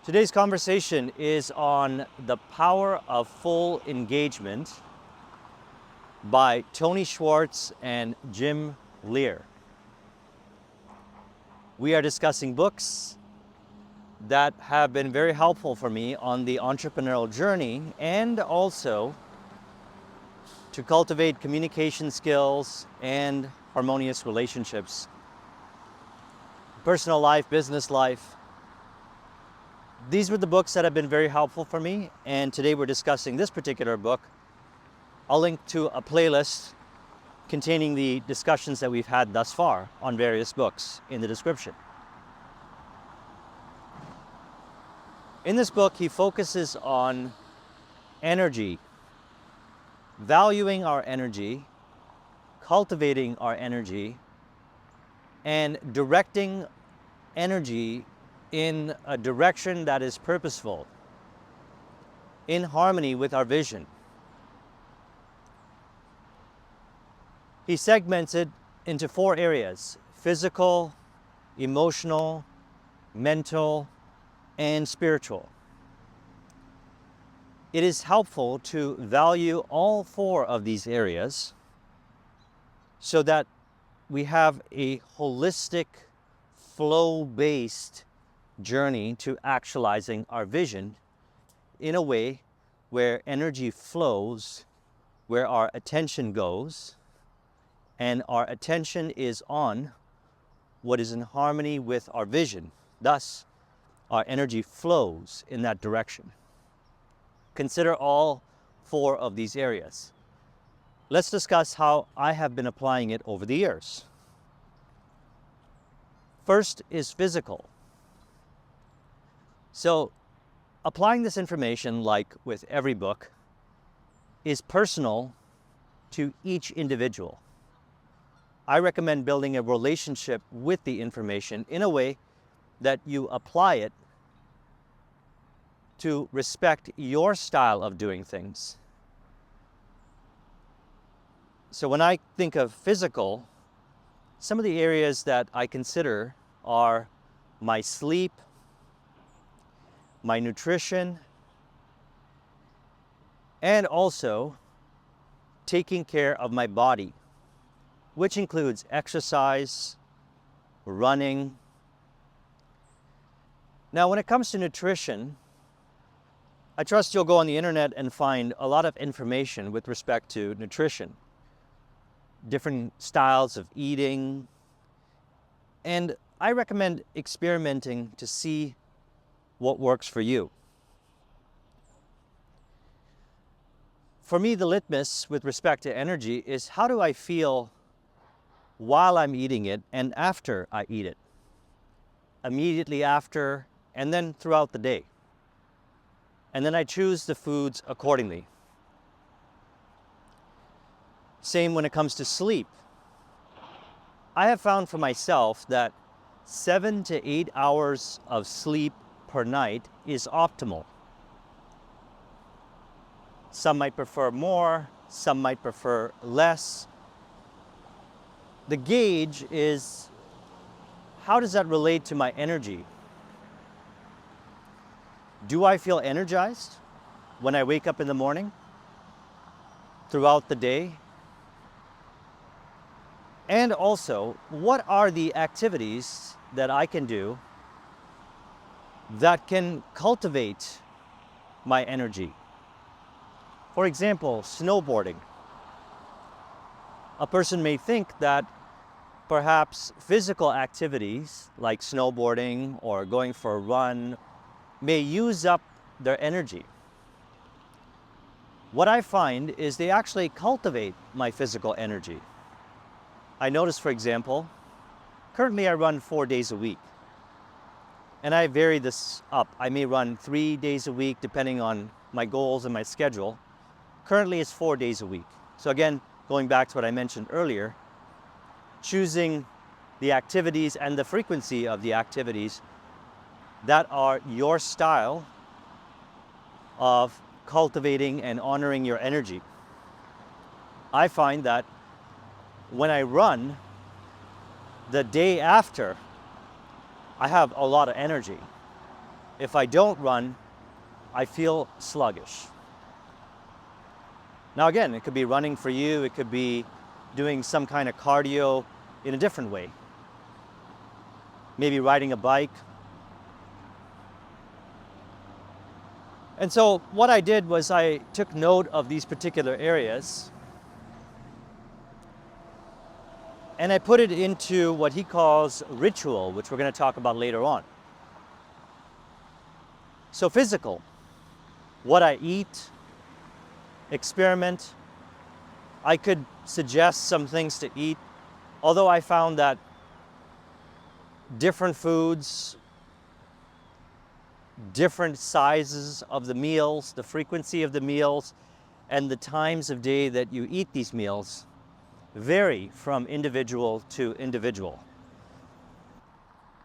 Today's conversation is on The Power of Full Engagement by Tony Schwartz and Jim Loehr. We are discussing books that have been very helpful for me on the entrepreneurial journey and also to cultivate communication skills and harmonious relationships, personal life, business life. These were the books that have been very helpful for me, and today we're discussing this particular book. I'll link to a playlist containing the discussions that we've had thus far on various books in the description. In this book, he focuses on energy, valuing our energy, cultivating our energy, and directing energy in a direction that is purposeful, in harmony with our vision. He segments it into 4 areas: physical, emotional, mental, and spiritual. It is helpful to value all 4 of these areas so that we have a holistic, flow-based journey to actualizing our vision in a way where energy flows, where our attention goes, and our attention is on what is in harmony with our vision. Thus, our energy flows in that direction. Consider all 4 of these areas. Let's discuss how I have been applying it over the years. First is physical. So, applying this information, like with every book, is personal to each individual. I recommend building a relationship with the information in a way that you apply it to respect your style of doing things. So when I think of physical, some of the areas that I consider are my sleep, my nutrition, and also taking care of my body, which includes exercise, running. Now, when it comes to nutrition, I trust you'll go on the internet and find a lot of information with respect to nutrition, different styles of eating, and I recommend experimenting to see what works for you. For me, the litmus with respect to energy is how do I feel while I'm eating it and after I eat it, immediately after, and then throughout the day. And then I choose the foods accordingly. Same when it comes to sleep. I have found for myself that 7 to 8 hours of sleep per night is optimal. Some might prefer more, some might prefer less. The gauge is, how does that relate to my energy? Do I feel energized when I wake up in the morning, throughout the day? And also, what are the activities that I can do that can cultivate my energy? For example, snowboarding. A person may think that perhaps physical activities like snowboarding or going for a run may use up their energy. What I find is they actually cultivate my physical energy. I notice, for example, currently I run 4 days a week. And I vary this up. I may run 3 days a week depending on my goals and my schedule. Currently it's 4 days a week. So again, going back to what I mentioned earlier, choosing the activities and the frequency of the activities that are your style of cultivating and honoring your energy. I find that when I run, the day after, I have a lot of energy. if I don't run, I feel sluggish. Now again, it could be running for you, it could be doing some kind of cardio in a different way. Maybe riding a bike. And so what I did was I took note of these particular areas and I put it into what he calls ritual, which we're going to talk about later on. So physical, what I eat, experiment. I could suggest some things to eat, although I found that different foods, different sizes of the meals, the frequency of the meals, and the times of day that you eat these meals vary from individual to individual.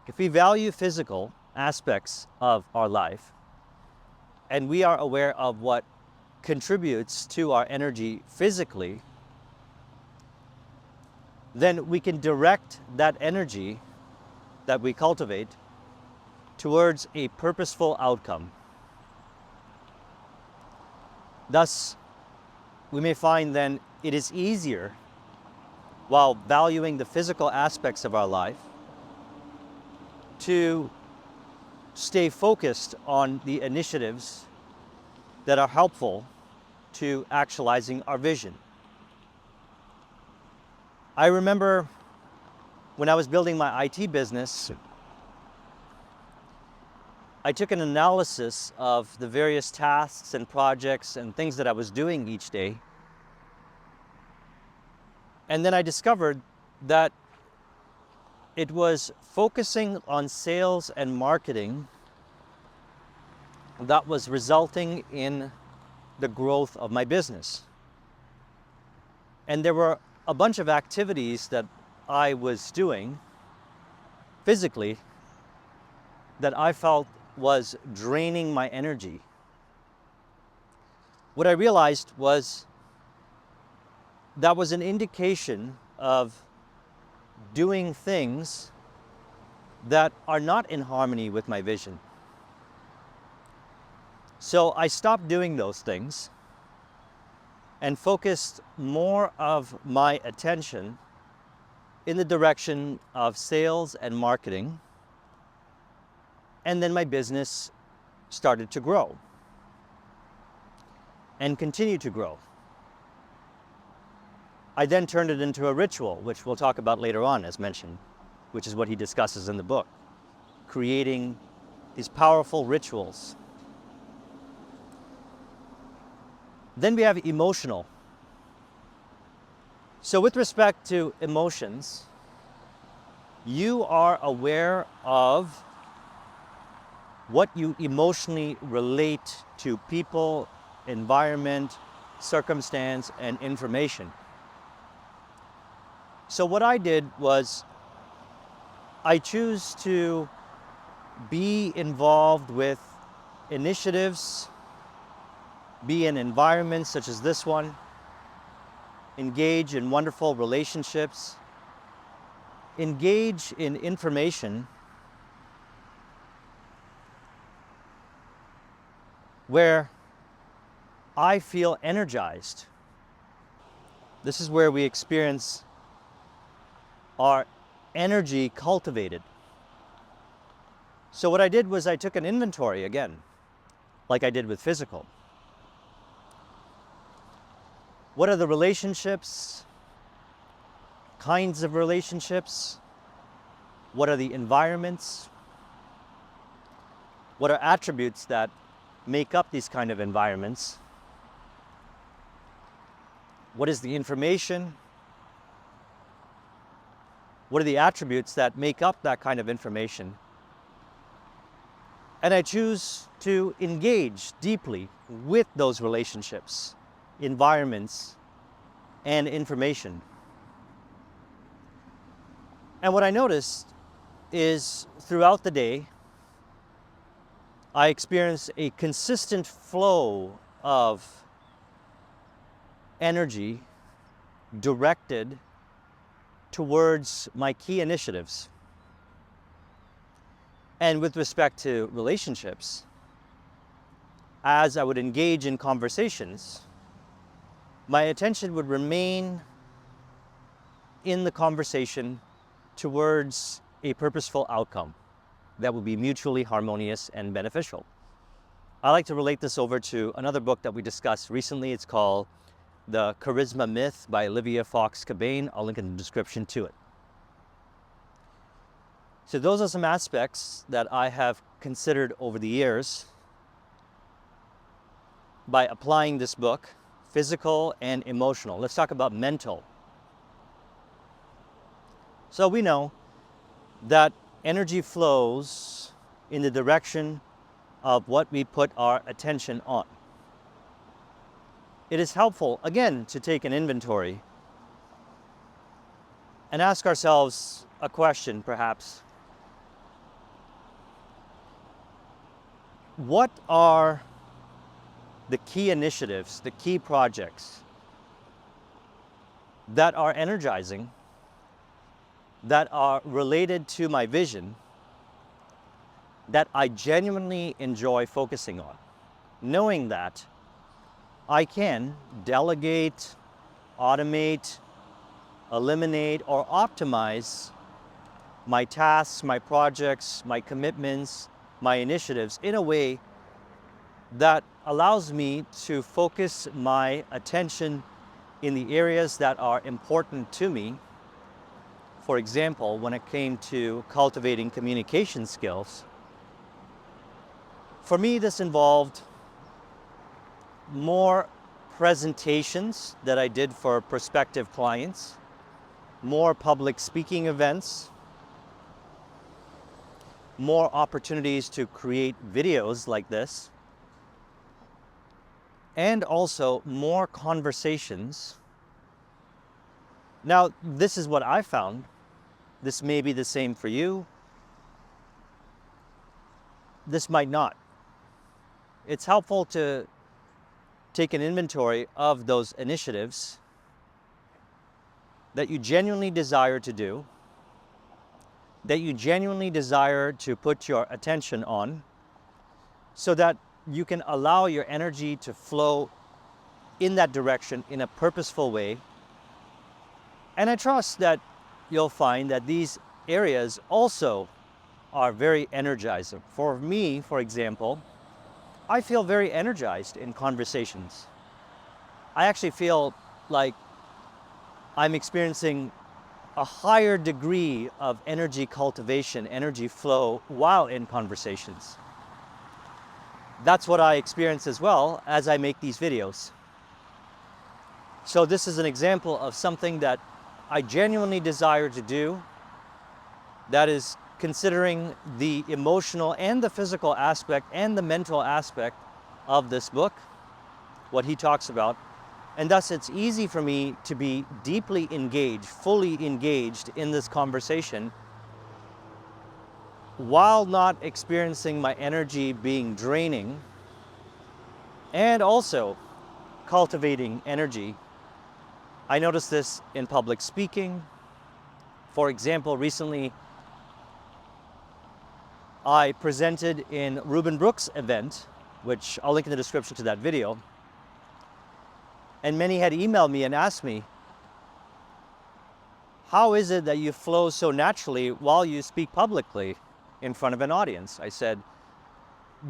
If we value physical aspects of our life, and we are aware of what contributes to our energy physically, then we can direct that energy that we cultivate towards a purposeful outcome. Thus, we may find then it is easier, while valuing the physical aspects of our life, to stay focused on the initiatives that are helpful to actualizing our vision. I remember when I was building my IT business, I took an analysis of the various tasks and projects and things that I was doing each day. And then I discovered that it was focusing on sales and marketing that was resulting in the growth of my business. And there were a bunch of activities that I was doing physically that I felt was draining my energy. What I realized was that was an indication of doing things that are not in harmony with my vision. So I stopped doing those things and focused more of my attention in the direction of sales and marketing. And then my business started to grow and continue to grow. I then turned it into a ritual, which we'll talk about later on, as mentioned, which is what he discusses in the book, creating these powerful rituals. Then we have emotional. So with respect to emotions, you are aware of what you emotionally relate to people, environment, circumstance, and information. So what I did was I choose to be involved with initiatives, be in environments such as this one, engage in wonderful relationships, engage in information where I feel energized. This is where we experience our energy cultivated. So what I did was I took an inventory again, like I did with physical. What are the relationships, kinds of relationships? What are the environments? What are attributes that make up these kind of environments? What is the information? What are the attributes that make up that kind of information? And I choose to engage deeply with those relationships, environments, and information. And what I noticed is throughout the day, I experience a consistent flow of energy directed towards my key initiatives. And with respect to relationships, as I would engage in conversations, my attention would remain in the conversation towards a purposeful outcome that would be mutually harmonious and beneficial. I like to relate this over to another book that we discussed recently. It's called The Charisma Myth by Olivia Fox-Cabane. I'll link in the description to it. So those are some aspects that I have considered over the years by applying this book, physical and emotional. Let's talk about mental. So we know that energy flows in the direction of what we put our attention on. It is helpful, again, to take an inventory and ask ourselves a question, perhaps. What are the key initiatives, the key projects that are energizing, that are related to my vision, that I genuinely enjoy focusing on, knowing that I can delegate, automate, eliminate, or optimize my tasks, my projects, my commitments, my initiatives in a way that allows me to focus my attention in the areas that are important to me. For example, when it came to cultivating communication skills, for me this involved more presentations that I did for prospective clients, more public speaking events, more opportunities to create videos like this, and also more conversations. Now, this is what I found. This may be the same for you. This might not. It's helpful to take an inventory of those initiatives that you genuinely desire to do, that you genuinely desire to put your attention on, so that you can allow your energy to flow in that direction in a purposeful way. And I trust that you'll find that these areas also are very energizing. For me, for example, I feel very energized in conversations. I actually feel like I'm experiencing a higher degree of energy cultivation, energy flow while in conversations. That's what I experience as well as I make these videos. So this is an example of something that I genuinely desire to do, that is considering the emotional and the physical aspect and the mental aspect of this book, what he talks about. And thus it's easy for me to be deeply engaged, fully engaged in this conversation while not experiencing my energy being draining, and also cultivating energy. I noticed this in public speaking. For example, recently I presented in Ruben Brooks' event, which I'll link in the description to that video. And many had emailed me and asked me, how is it that you flow so naturally while you speak publicly in front of an audience? I said,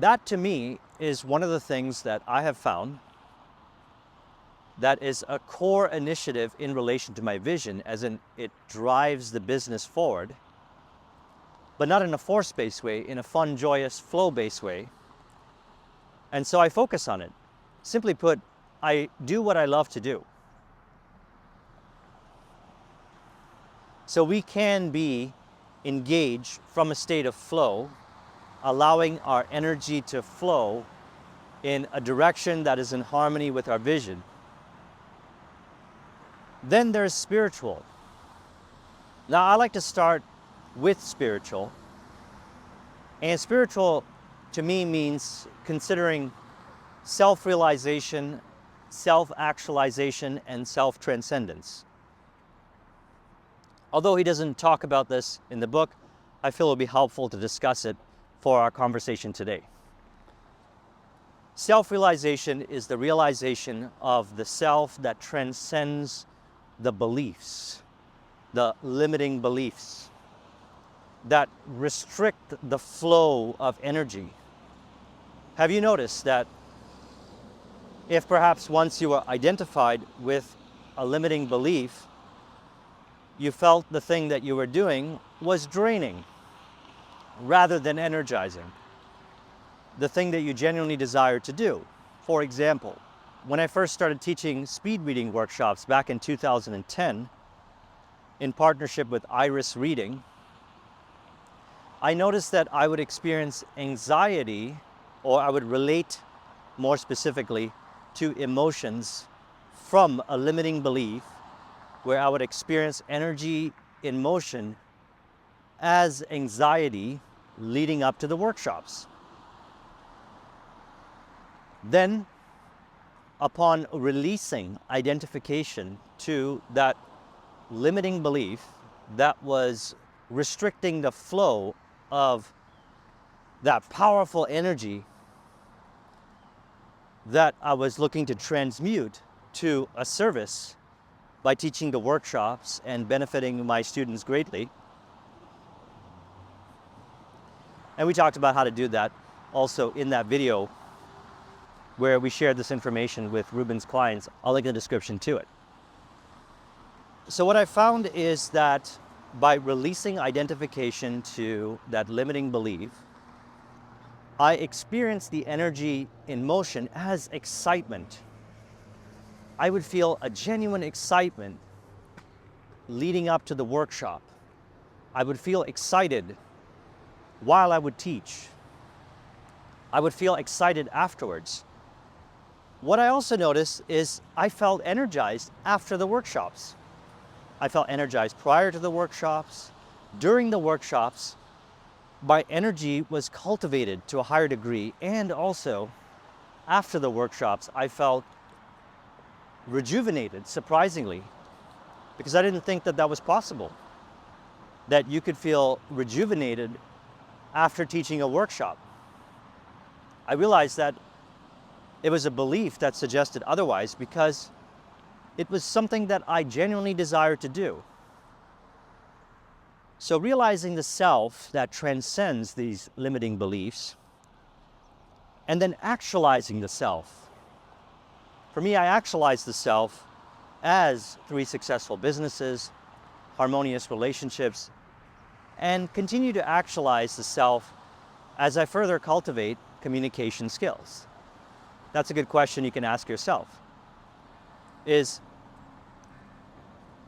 that to me is one of the things that I have found that is a core initiative in relation to my vision, as in it drives the business forward, but not in a force-based way, in a fun, joyous, flow-based way. And so I focus on it. Simply put, I do what I love to do. So we can be engaged from a state of flow, allowing our energy to flow in a direction that is in harmony with our vision. Then there's spiritual. Now I like to start with spiritual. And spiritual to me means considering self-realization, self-actualization, and self-transcendence. Although he doesn't talk about this in the book, I feel it will be helpful to discuss it for our conversation today. Self-realization is the realization of the self that transcends the beliefs, the limiting beliefs that restrict the flow of energy. Have you noticed that if perhaps once you were identified with a limiting belief, you felt the thing that you were doing was draining rather than energizing, the thing that you genuinely desire to do? For example, when I first started teaching speed reading workshops back in 2010, in partnership with Iris Reading, I noticed that I would experience anxiety, or I would relate more specifically to emotions from a limiting belief, where I would experience energy in motion as anxiety leading up to the workshops. Then, upon releasing identification to that limiting belief that was restricting the flow of that powerful energy that I was looking to transmute to a service by teaching the workshops and benefiting my students greatly. And we talked about how to do that also in that video where we shared this information with Ruben's clients. I'll link in the description to it. So what I found is that by releasing identification to that limiting belief, I experienced the energy in motion as excitement. I would feel a genuine excitement leading up to the workshop. I would feel excited while I would teach. I would feel excited afterwards. What I also noticed is I felt energized after the workshops. I felt energized prior to the workshops. During the workshops, my energy was cultivated to a higher degree, and also after the workshops, I felt rejuvenated, surprisingly, because I didn't think that that was possible, that you could feel rejuvenated after teaching a workshop. I realized that it was a belief that suggested otherwise, because it was something that I genuinely desired to do. So realizing the self that transcends these limiting beliefs, and then actualizing the self. For me, I actualize the self as 3 successful businesses, harmonious relationships, and continue to actualize the self as I further cultivate communication skills. That's a good question you can ask yourself, is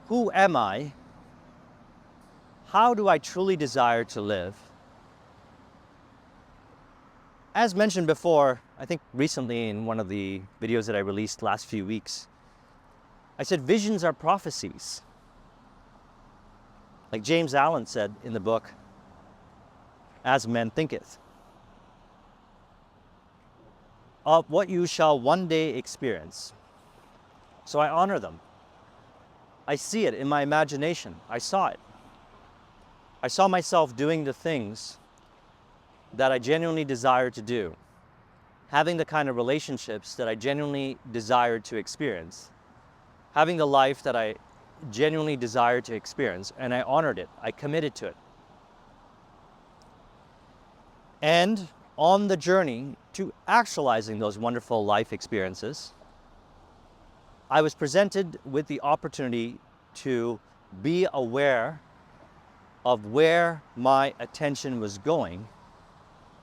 who am I? How do I truly desire to live? As mentioned before, I think recently in one of the videos that I released last few weeks, I said visions are prophecies. Like James Allen said in the book, As Man Thinketh, of what you shall one day experience. So I honor them. I see it in my imagination. I saw it. I saw myself doing the things that I genuinely desired to do, having the kind of relationships that I genuinely desired to experience, having the life that I genuinely desired to experience, and I honored it. I committed to it. And on the journey to actualizing those wonderful life experiences, I was presented with the opportunity to be aware of where my attention was going,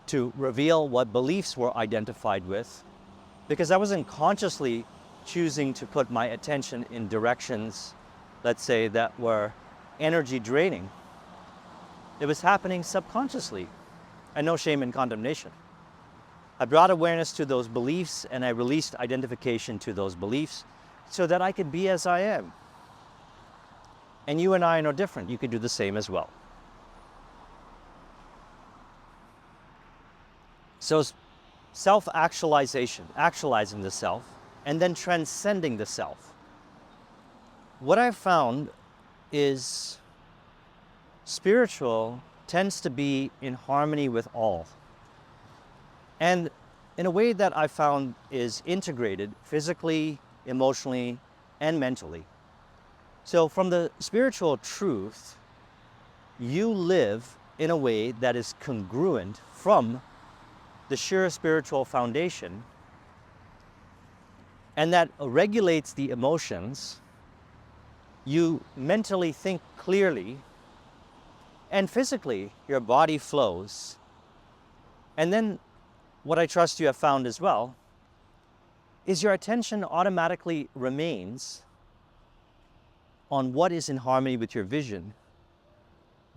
to reveal what beliefs were identified with, because I wasn't consciously choosing to put my attention in directions, let's say, that were energy draining. It was happening subconsciously, and no shame and condemnation. I brought awareness to those beliefs, and I released identification to those beliefs so that I could be as I am. And you and I are no different. You could do the same as well. So self-actualization, actualizing the self, and then transcending the self. What I've found is spiritual tends to be in harmony with all. and in a way that I found is integrated physically, emotionally, and mentally. So from the spiritual truth, you live in a way that is congruent from the sheer spiritual foundation, and that regulates the emotions. You mentally think clearly, and physically your body flows. And then what I trust you have found as well is your attention automatically remains on what is in harmony with your vision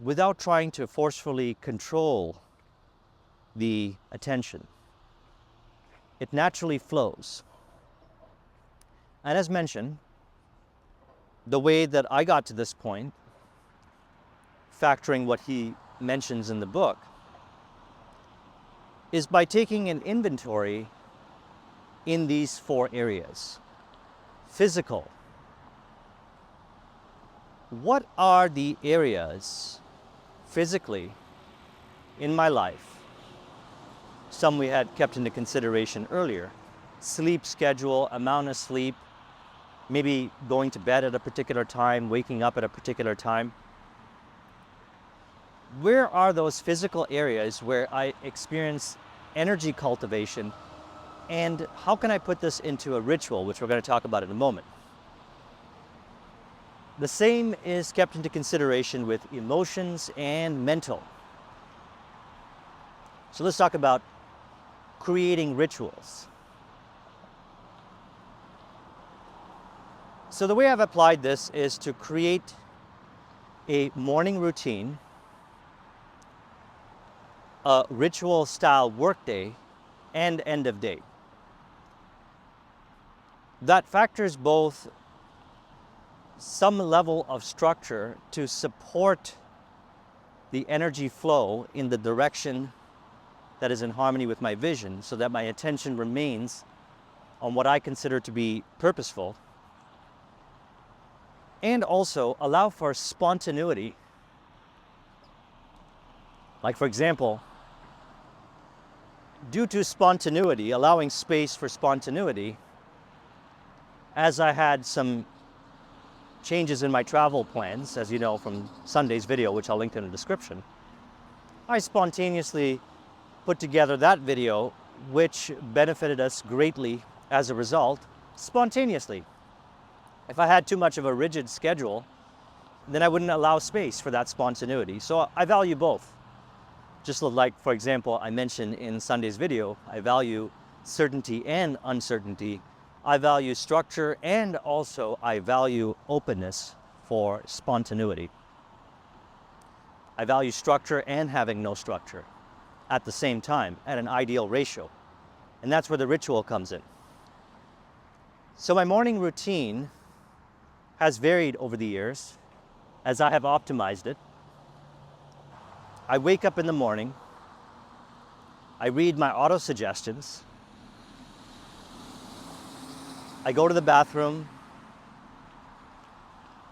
without trying to forcefully control the attention. It naturally flows. And as mentioned, the way that I got to this point, factoring what he mentions in the book, is by taking an inventory in these 4 areas. Physical. What are the areas physically in my life? Some we had kept into consideration earlier. Sleep schedule, amount of sleep, maybe going to bed at a particular time, waking up at a particular time. Where are those physical areas where I experience energy cultivation, and how can I put this into a ritual, which we're going to talk about in a moment? The same is kept into consideration with emotions and mental. So let's talk about creating rituals. So the way I've applied this is to create a morning routine, a ritual style workday, and end of day. That factors both some level of structure to support the energy flow in the direction that is in harmony with my vision, so that my attention remains on what I consider to be purposeful, and also allow for spontaneity. Like, for example, due to spontaneity, allowing space for spontaneity, as I had some changes in my travel plans, as you know from Sunday's video, which I'll link in the description, I spontaneously put together that video, which benefited us greatly as a result, spontaneously. If I had too much of a rigid schedule, then I wouldn't allow space for that spontaneity. So I value both. Just like, for example, I mentioned in Sunday's video, I value certainty and uncertainty. I value structure, and also I value openness for spontaneity. I value structure and having no structure at the same time, at an ideal ratio. And that's where the ritual comes in. So my morning routine has varied over the years as I have optimized it. I wake up in the morning, I read my auto suggestions, I go to the bathroom,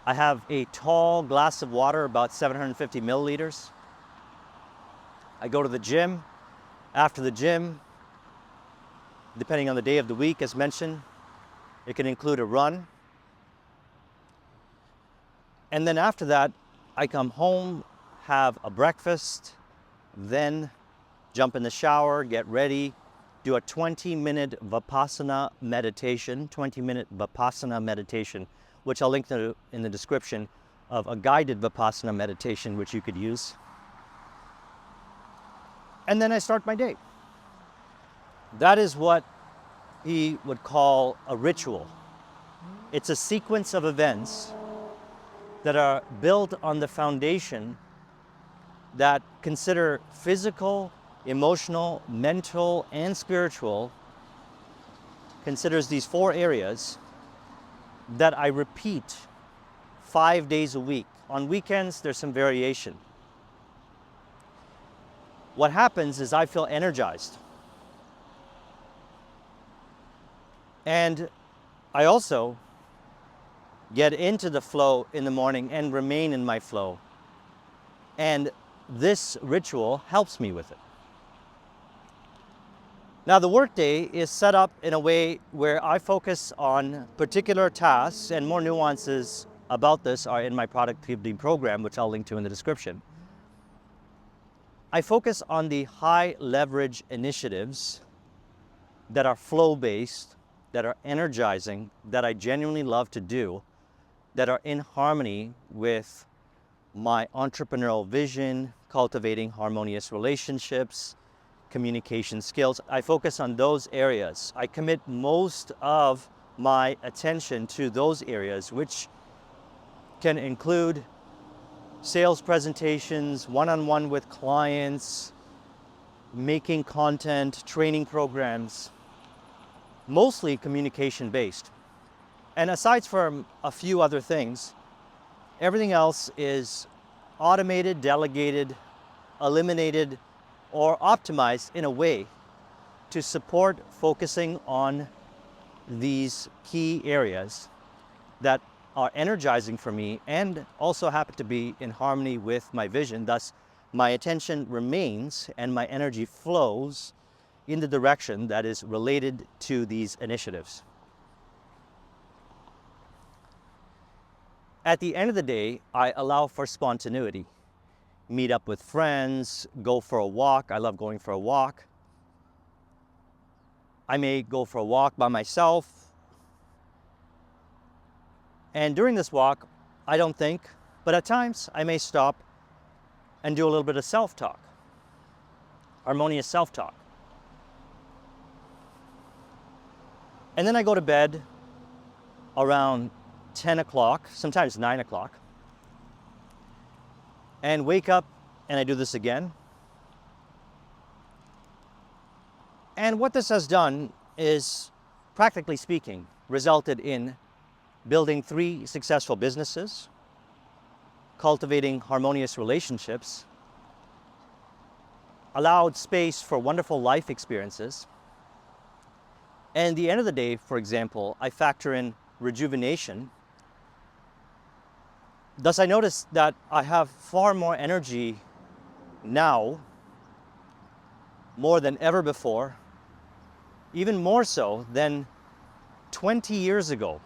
I have a tall glass of water, about 750 milliliters. I go to the gym. After the gym, depending on the day of the week, as mentioned, it can include a run. And then after that, I come home, have a breakfast, then jump in the shower, get ready, do a 20-minute Vipassana meditation, which I'll link to in the description, of a guided Vipassana meditation, which you could use. And then I start my day. That is what he would call a ritual. It's a sequence of events that are built on the foundation that consider physical, emotional, mental, and spiritual, considers these 4 areas that I repeat 5 days a week. On weekends, there's some variation. What happens is I feel energized. And I also get into the flow in the morning and remain in my flow. And this ritual helps me with it. Now, the workday is set up in a way where I focus on particular tasks, and more nuances about this are in my productivity program, which I'll link to in the description. I focus on the high leverage initiatives that are flow-based, that are energizing, that I genuinely love to do, that are in harmony with my entrepreneurial vision, cultivating harmonious relationships, communication skills. I focus on those areas. I commit most of my attention to those areas, which can include sales presentations, one-on-one with clients, making content, training programs, mostly communication-based. And aside from a few other things, everything else is automated, delegated, eliminated, or optimized in a way to support focusing on these key areas that are energizing for me and also happen to be in harmony with my vision. Thus, my attention remains and my energy flows in the direction that is related to these initiatives. At the end of the day, I allow for spontaneity. Meet up with friends, go for a walk. I love going for a walk. I may go for a walk by myself. And during this walk, I don't think, but at times I may stop and do a little bit of self-talk, harmonious self-talk. And then I go to bed around 10 o'clock, sometimes 9 o'clock, and wake up and I do this again. And what this has done is, practically speaking, resulted in building 3 successful businesses, cultivating harmonious relationships, allowed space for wonderful life experiences. And at the end of the day, for example, I factor in rejuvenation. Thus, I notice that I have far more energy now, more than ever before, even more so than 20 years ago,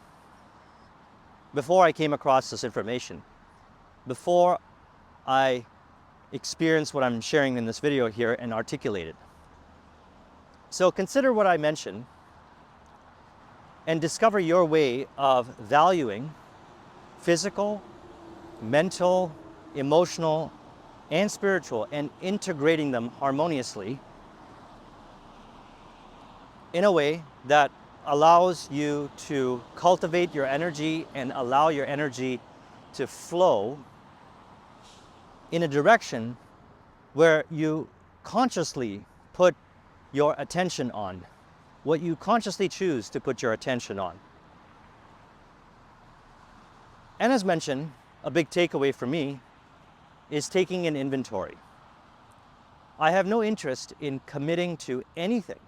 before I came across this information, before I experienced what I'm sharing in this video here and articulated. So consider what I mentioned and discover your way of valuing physical, mental, emotional, and spiritual, and integrating them harmoniously in a way that allows you to cultivate your energy and allow your energy to flow in a direction where you consciously put your attention on, what you consciously choose to put your attention on. And as mentioned, a big takeaway for me is taking an inventory. I have no interest in committing to anything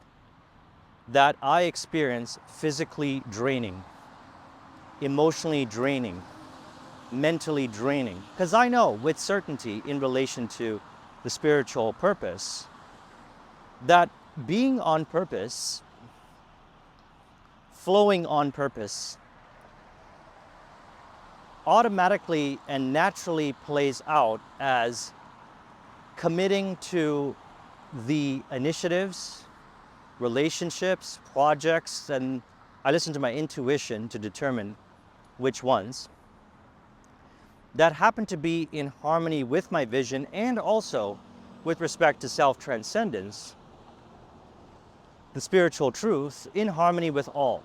that I experience physically draining, emotionally draining, mentally draining. Because I know with certainty in relation to the spiritual purpose that being on purpose, flowing on purpose, automatically and naturally plays out as committing to the initiatives, relationships, projects, and I listen to my intuition to determine which ones that happen to be in harmony with my vision and also with respect to self-transcendence, the spiritual truth, in harmony with all.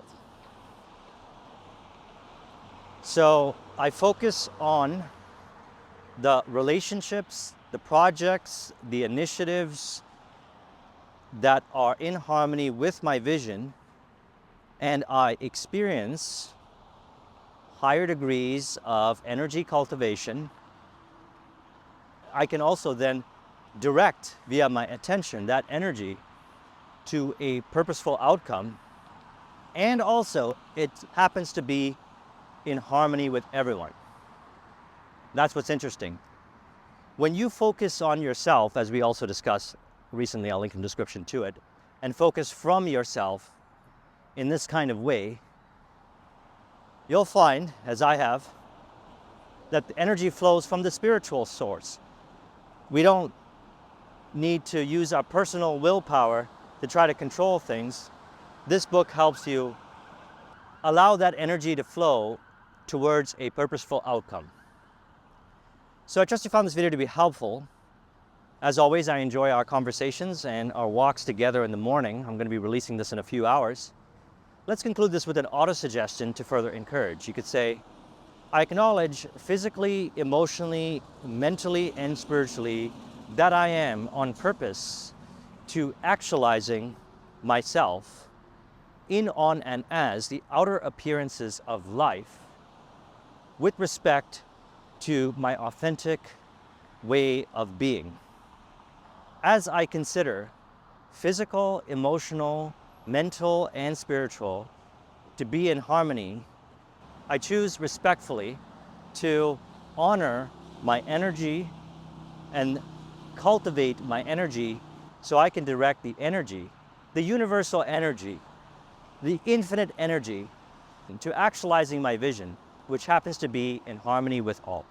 So I focus on the relationships, the projects, the initiatives that are in harmony with my vision, and I experience higher degrees of energy cultivation. I can also then direct via my attention that energy to a purposeful outcome, and also it happens to be in harmony with everyone. That's what's interesting. When you focus on yourself, as we also discussed recently, I'll link in the description to it, and focus from yourself in this kind of way, you'll find, as I have, that the energy flows from the spiritual source. We don't need to use our personal willpower to try to control things. This book helps you allow that energy to flow towards a purposeful outcome. So I trust you found this video to be helpful. As always, I enjoy our conversations and our walks together in the morning. I'm going to be releasing this in a few hours. Let's conclude this with an auto-suggestion to further encourage. You could say, I acknowledge physically, emotionally, mentally, and spiritually that I am on purpose to actualizing myself in, on, and as the outer appearances of life with respect to my authentic way of being. As I consider physical, emotional, mental, and spiritual to be in harmony, I choose respectfully to honor my energy and cultivate my energy so I can direct the energy, the universal energy, the infinite energy, to actualizing my vision, which happens to be in harmony with all.